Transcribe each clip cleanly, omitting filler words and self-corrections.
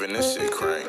Living this shit crank.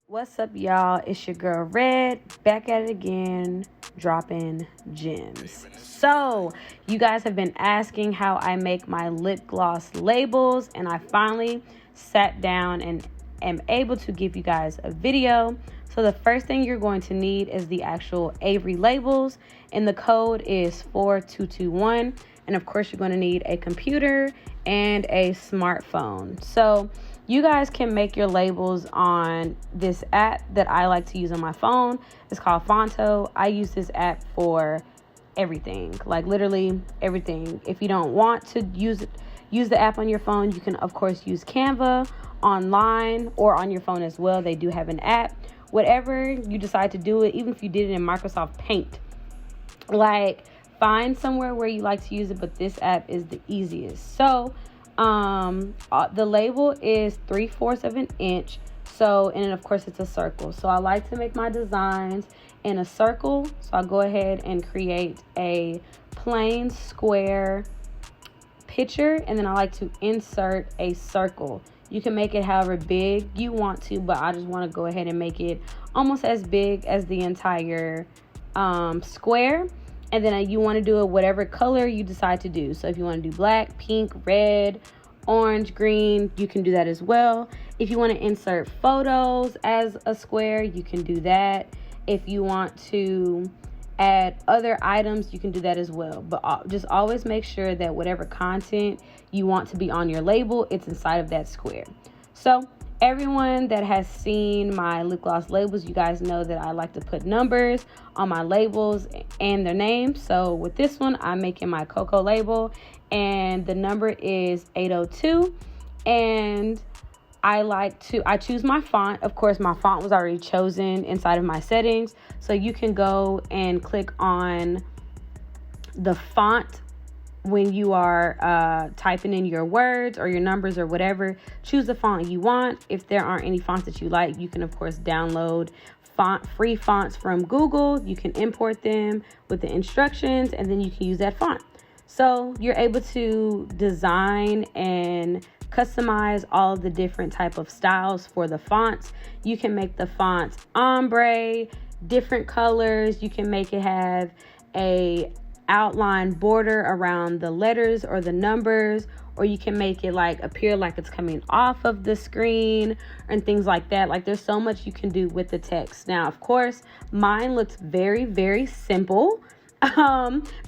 What's up, y'all? It's your girl Red, back at it again, dropping gems. So, you guys have been asking how I make my lip gloss labels, and I finally sat down and am able to give you guys a video. So the first thing you're going to need is the actual byREDD labels, and the code is 4221. And of course, you're going to need a computer and a smartphone. So you guys can make your labels on this app that I like to use on my phone. It's called Fonto. I use this app for everything, like literally everything. If you don't want to use the app on your phone, you can of course use Canva online or on your phone as well. They do have an app. Whatever you decide to do it, even if you did it in Microsoft Paint, like find somewhere where you like to use it, but this app is the easiest. So the label is 3/4 of an inch. So, and of course it's a circle. So I like to make my designs in a circle. So I'll go ahead and create a plain square picture, and then I like to insert a circle. You can make it however big you want to, but I just want to go ahead and make it almost as big as the entire square. And then you want to do it whatever color you decide to do. So if you want to do black, pink, red, orange, green, you can do that as well. If you want to insert photos as a square, you can do that. If you want to add other items, you can do that as well. But just always make sure that whatever content you want to be on your label, it's inside of that square. So everyone that has seen my lip gloss labels, you guys know that I like to put numbers on my labels and their names. So with this one, I'm making my Cocoa label, and the number is 802. And I choose my font. Of course, my font was already chosen inside of my settings. So you can go and click on the font when you are typing in your words or your numbers or whatever. Choose the font you want. If there aren't any fonts that you like, you can of course download free fonts from Google. You can import them with the instructions, and then you can use that font. So you're able to design and customize all of the different type of styles for the fonts. You can make the fonts ombre, different colors. You can make it have a outline border around the letters or the numbers, or you can make it like appear like it's coming off of the screen and things like that. Like there's so much you can do with the text. Now, of course, mine looks very, very simple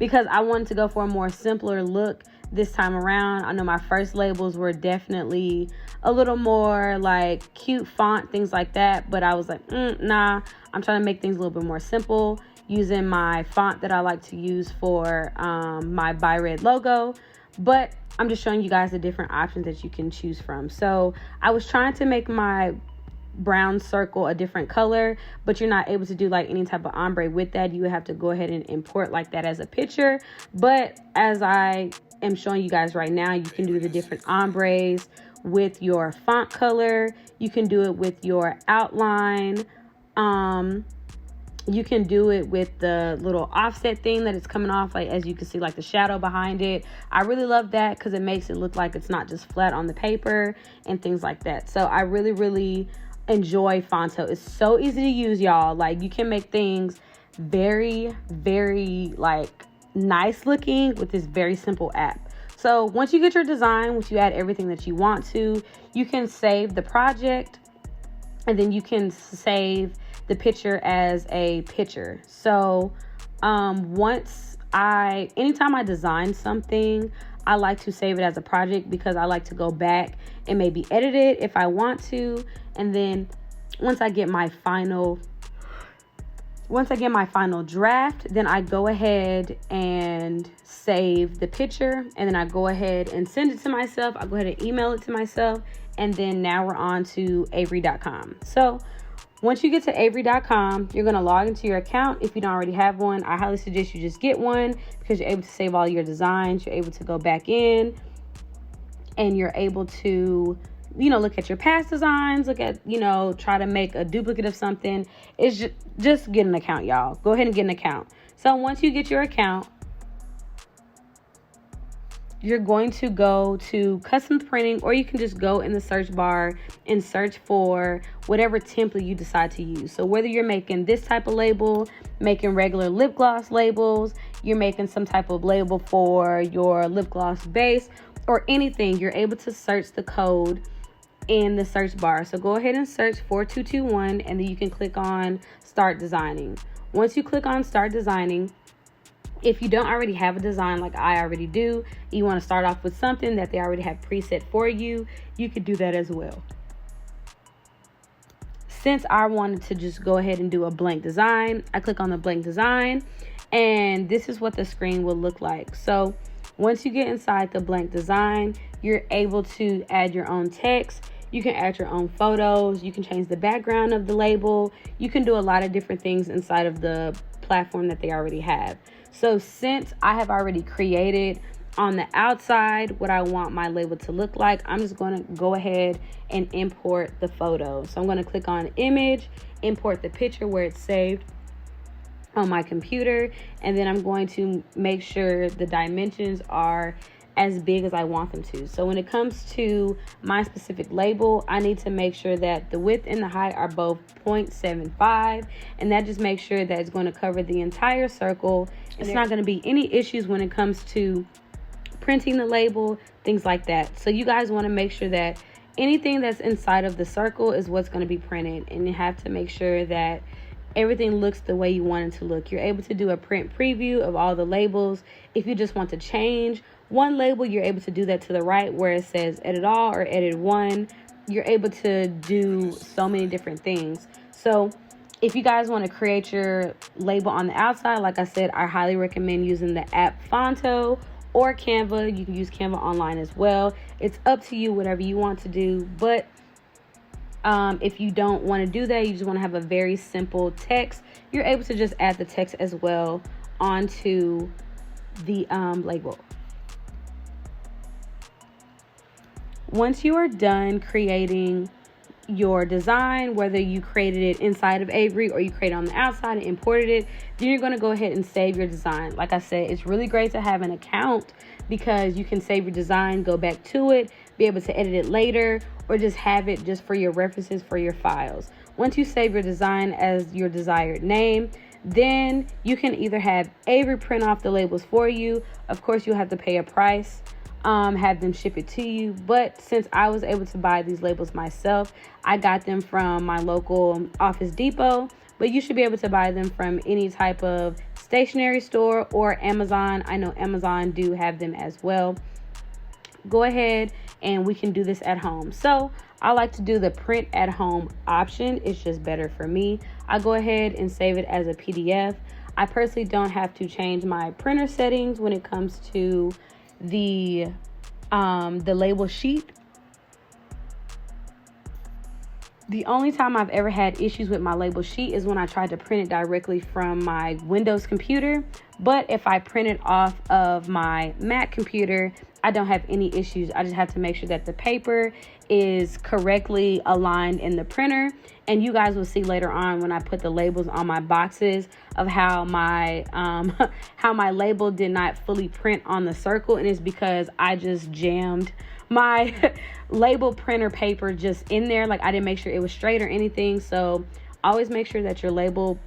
because I wanted to go for a more simpler look this time around. I know my first labels were definitely a little more like cute font, things like that, but I was like, nah, I'm trying to make things a little bit more simple using my font that I like to use for my byREDD logo. But I'm just showing you guys the different options that you can choose from. So I was trying to make my brown circle a different color, but you're not able to do like any type of ombre with that. You would have to go ahead and import like that as a picture. But as I am showing you guys right now, you can do the different ombres with your font color. You can do it with your outline. You can do it with the little offset thing that it's coming off, like as you can see, like the shadow behind it. I really love that because it makes it look like it's not just flat on the paper and things like that. So I really, really enjoy Fonto. It's so easy to use, y'all. Like you can make things very, very like nice looking with this very simple app. So once you get your design, once you add everything that you want to, you can save the project, and then you can save the picture as a picture. So anytime I design something, I like to save it as a project because I like to go back and maybe edit it if I want to. And then once I get my final draft, then I go ahead and save the picture, and then I go ahead and send it to myself. I go ahead and email it to myself, and then now we're on to byREDD.com. So once you get to byREDD.com, you're going to log into your account. If you don't already have one, I highly suggest you just get one because you're able to save all your designs. You're able to go back in and you're able to, look at your past designs, look at, try to make a duplicate of something. It's just get an account, y'all. Go ahead and get an account. So once you get your account, you're going to go to custom printing, or you can just go in the search bar and search for whatever template you decide to use. So whether you're making this type of label, making regular lip gloss labels, you're making some type of label for your lip gloss base or anything, you're able to search the code in the search bar. So go ahead and search 4221, and then you can click on start designing. Once you click on start designing, if you don't already have a design like I already do, you want to start off with something that they already have preset for you, you could do that as well. Since I wanted to just go ahead and do a blank design, I click on the blank design, and this is what the screen will look like. So once you get inside the blank design, you're able to add your own text. You can add your own photos. You can change the background of the label. You can do a lot of different things inside of the platform that they already have. So since I have already created on the outside what I want my label to look like, I'm just going to go ahead and import the photo. So I'm going to click on image, import the picture where it's saved on my computer, and then I'm going to make sure the dimensions are as big as I want them to. So when it comes to my specific label, I need to make sure that the width and the height are both 0.75, and that just makes sure that it's going to cover the entire circle. It's not going to be any issues when it comes to printing the label, things like that. So you guys want to make sure that anything that's inside of the circle is what's going to be printed, and you have to make sure that everything looks the way you want it to look. You're able to do a print preview of all the labels. If you just want to change one label, you're able to do that to the right where it says edit all or edit one. You're able to do so many different things. So if you guys want to create your label on the outside, like I said, I highly recommend using the app Fonto or Canva. You can use Canva online as well. It's up to you, whatever you want to do. But if you don't want to do that, you just want to have a very simple text, you're able to just add the text as well onto the label. Once you are done creating your design, whether you created it inside of Avery or you created it on the outside and imported it, then you're going to go ahead and save your design. Like I said, it's really great to have an account because you can save your design, go back to it, be able to edit it later, or just have it just for your references for your files. Once you save your design as your desired name, then you can either have Avery print off the labels for you. Of course, you'll have to pay a price, have them ship it to you. But since I was able to buy these labels myself, I got them from my local Office Depot, but you should be able to buy them from any type of stationery store or Amazon. I know Amazon do have them as well. Go ahead and we can do this at home. So I like to do the print at home option. It's just better for me. I go ahead and save it as a PDF. I personally don't have to change my printer settings when it comes to the label sheet. The only time I've ever had issues with my label sheet is when I tried to print it directly from my Windows computer. But if I print it off of my Mac computer, I don't have any issues. I just have to make sure that the paper is correctly aligned in the printer. And you guys will see later on when I put the labels on my boxes of how my label did not fully print on the circle. And it's because I just jammed my label printer paper just in there. Like I didn't make sure it was straight or anything. So always make sure that your label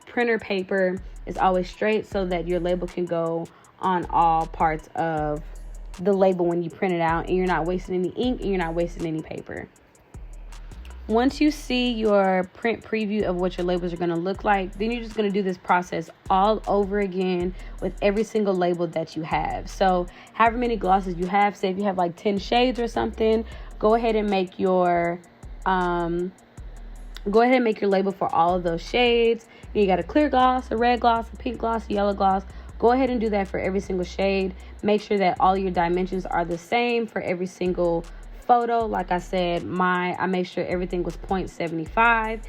printer paper is always straight so that your label can go on all parts of the label when you print it out, and you're not wasting any ink and you're not wasting any paper. Once you see your print preview of what your labels are going to look like, then you're just going to do this process all over again with every single label that you have. So however many glosses you have, say if you have like 10 shades or something, go ahead and make your label for all of those shades. You got a clear gloss, a red gloss, a pink gloss, a yellow gloss. Go ahead and do that for every single shade. Make sure that all your dimensions are the same for every single photo. Like I said, I make sure everything was 0.75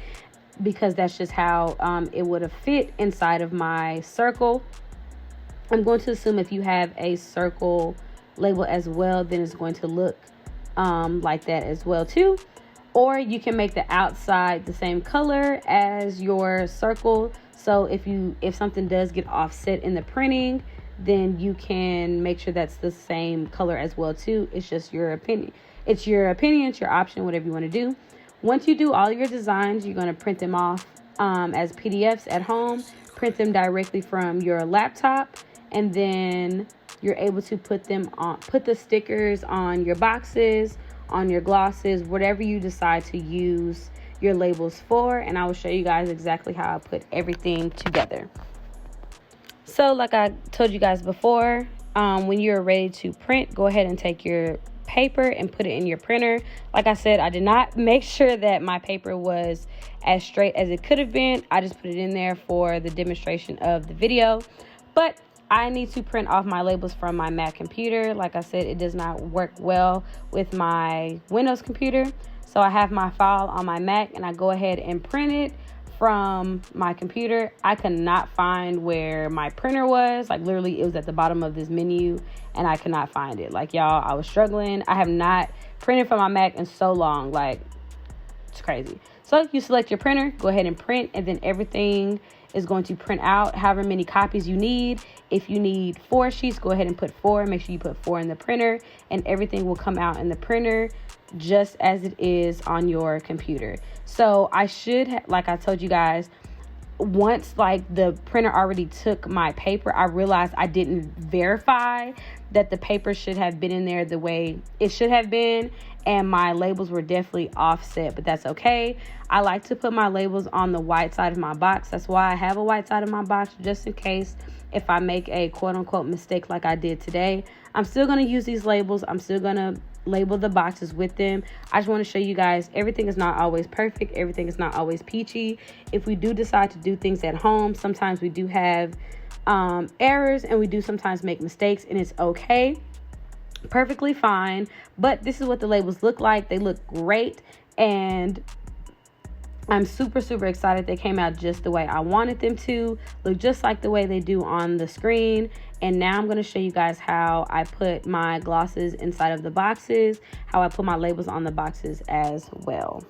because that's just how it would have fit inside of my circle. I'm going to assume if you have a circle label as well, then it's going to look like that as well too. Or you can make the outside the same color as your circle. So if something does get offset in the printing, then you can make sure that's the same color as well too. It's just your opinion. It's your opinion, it's your option, whatever you want to do. Once you do all your designs, you're going to print them off as PDFs at home, print them directly from your laptop, and then you're able to put the stickers on your boxes, on your glosses, whatever you decide to use your labels for. And I will show you guys exactly how I put everything together. So like I told you guys before, when you're ready to print, go ahead and take your paper and put it in your printer. Like I said, I did not make sure that my paper was as straight as it could have been. I just put it in there for the demonstration of the video. But I need to print off my labels from my Mac computer. Like I said, it does not work well with my Windows computer. So I have my file on my Mac and I go ahead and print it from my computer. I could not find where my printer was. Like literally it was at the bottom of this menu and I could not find it. Like y'all, I was struggling. I have not printed from my Mac in so long. Like it's crazy. So you select your printer, go ahead and print, and then everything is going to print out however many copies you need. If you need 4 sheets, go ahead and put 4. Make sure you put 4 in the printer and everything will come out in the printer just as it is on your computer. So I should, like I told you guys, once like the printer already took my paper, I realized I didn't verify that the paper should have been in there the way it should have been, and my labels were definitely offset, but that's okay. I like to put my labels on the white side of my box. That's why I have a white side of my box, just in case if I make a quote-unquote mistake like I did today. I'm still going to use these labels. I'm still going to label the boxes with them. I just want to show you guys everything is not always perfect. Everything is not always peachy. If we do decide to do things at home, sometimes we do have errors and we do sometimes make mistakes, and it's okay. Perfectly fine. But this is what the labels look like. They look great, and I'm super excited. They came out just the way I wanted them to, look just like the way they do on the screen. And now I'm going to show you guys how I put my glosses inside of the boxes, how I put my labels on the boxes as well.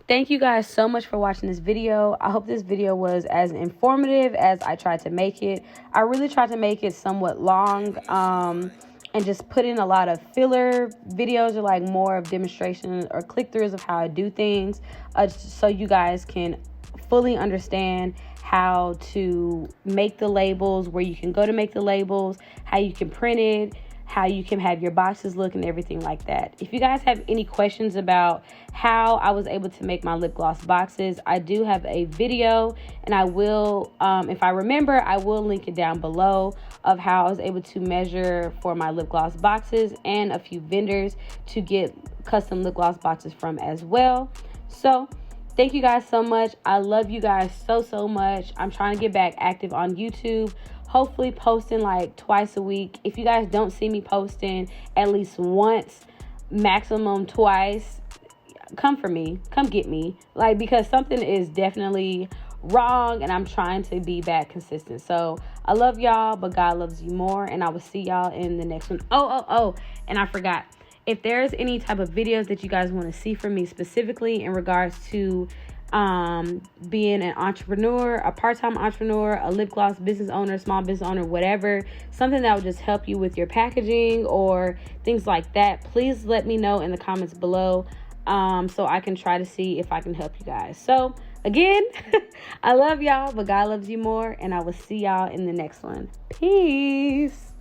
Thank you guys so much for watching this video. I hope this video was as informative as I tried to make it. I really tried to make it somewhat long and just put in a lot of filler videos, or like more of demonstrations or click-throughs of how I do things, so you guys can fully understand how to make the labels, where you can go to make the labels, how you can print it, how you can have your boxes look, and everything like that. If you guys have any questions about how I was able to make my lip gloss boxes, I do have a video, and I will, if I remember, I will link it down below of how I was able to measure for my lip gloss boxes and a few vendors to get custom lip gloss boxes from as well. So thank you guys so much. I love you guys so much. I'm trying to get back active on YouTube. Hopefully posting like twice a week. If you guys don't see me posting at least once, maximum twice, come for me. Come get me. Like, because something is definitely wrong and I'm trying to be back consistent. So I love y'all, but God loves you more, and I will see y'all in the next one. Oh, and I forgot. If there's any type of videos that you guys want to see from me specifically in regards to being an entrepreneur, a part-time entrepreneur, a lip gloss business owner, small business owner, whatever, something that will just help you with your packaging or things like that, please let me know in the comments below. so I can try to see if I can help you guys. So again, I love y'all, but God loves you more, and I will see y'all in the next one. Peace.